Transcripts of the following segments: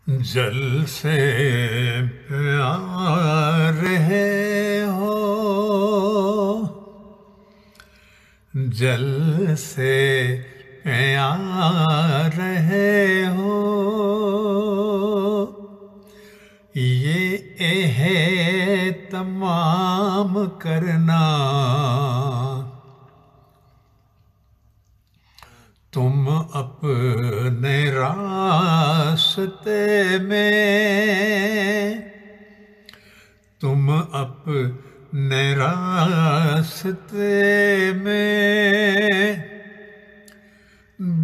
جل سے پیار رہے ہو، جل سے پیار رہے ہو، یہ ہے تمام کرنا تم اپنے راستے میں، تم اپنے راستے میں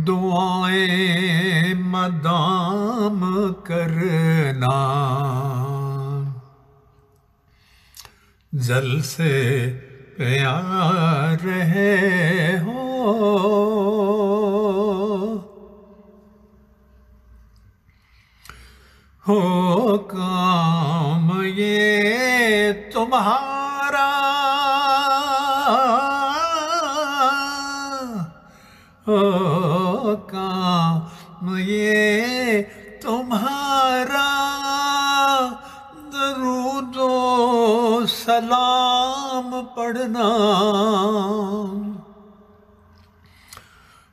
دعائیں مدام کرنا، جل سے پیار رہے ہو، ہو کام یہ تمہارا، ہو کام یہ تمہارا، درود و سلام پڑھنا،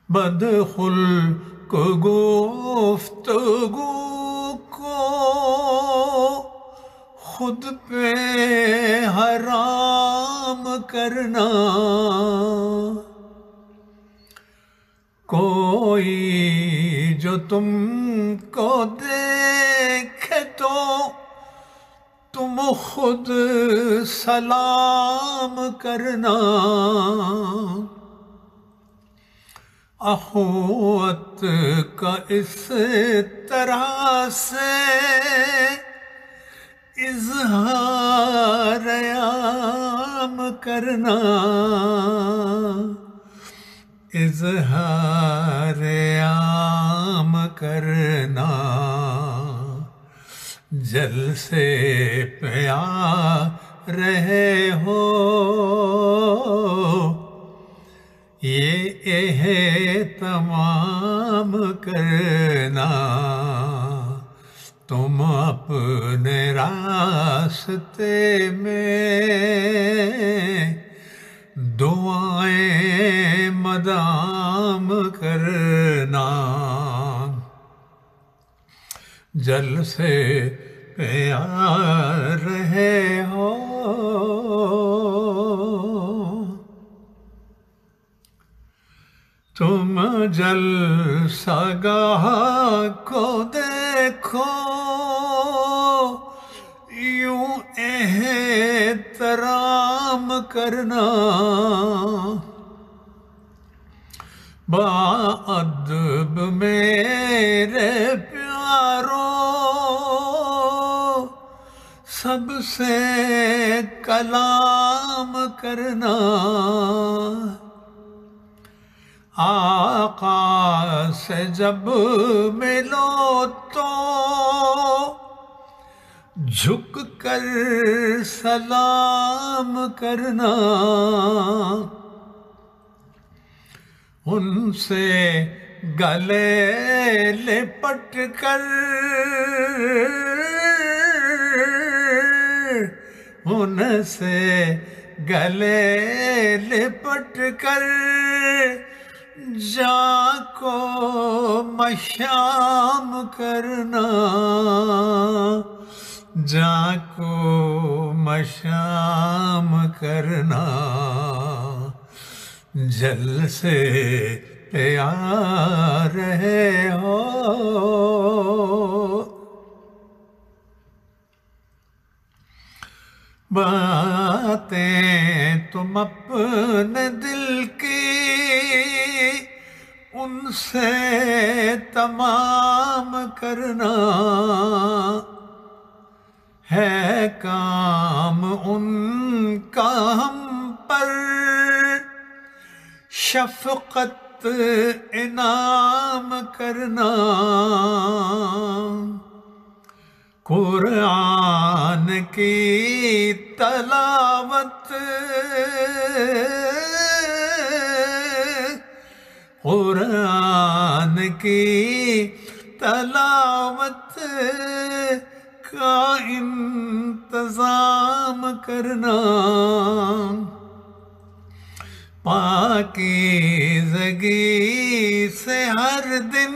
بدخلق گفتگو خود پہ حرام کرنا، کوئی جو تم کو دیکھے تو تم خود سلام کرنا، اخوت کا اس طرح سے اظہار عام کرنا، اظہار عام کرنا، جل سے پیار رہے ہو، یہ ہے تمام کرنا تم اپنے راستے میں دعائیں مدام کرنا، جل سے پیار رہے ہو، تم جلسہ گاہ کو دیکھو یوں احترام کرنا، باادب میرے پیارو سب سے کلام کرنا، آقا سے جب ملو تو جھک کر سلام کرنا، ان سے گلے لپٹ کر، ان سے گلے لپٹ کر جا کو مشام کرنا، جا کو مشام کرنا، جل سے پیار رہے ہو، باتیں تم اپنے دل کی ان سے تمام کرنا، ہے کام ان کا ہم پر شفقت انعام کرنا، قرآن کی تلاوت، قرآن کی تلاوت کا انتظام کرنا، پاکیزگی سے ہر دن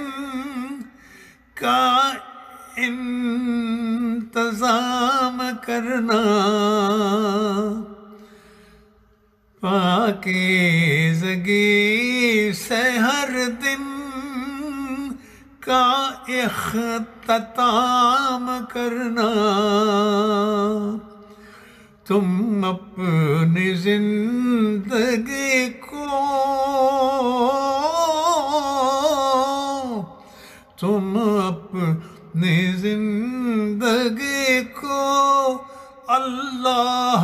کا انتظام کرنا، پاکیزگی سے ہر دن کا اختتام کرنا، تم اپنی زندگی کو اللہ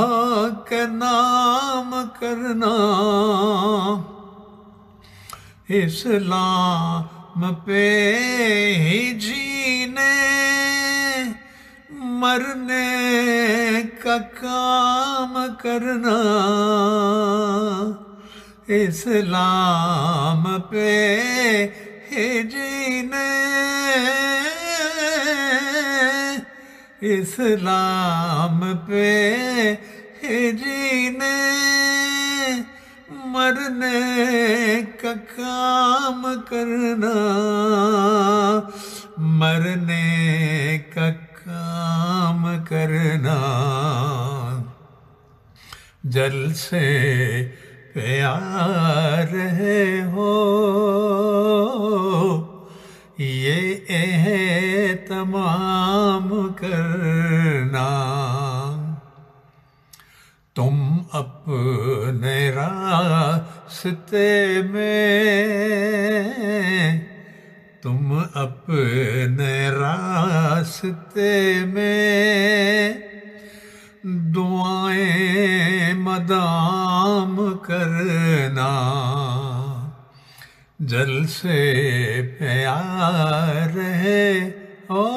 کے نام کرنا، اسلام پہ ہی جینے مرنے کا کام کرنا، اسلام پہ ہی جینے، اسلام پہ ہی جینے مرنے کا کام کرنا، مرنے کا کام کرنا، جلسے پہ آ رہے ہو یہ اہتمام کرنا، تم اپنے راستے میں، تم اپنے راستے میں دعائیں مدام کرنا، جلسے پہ آ رہے ہو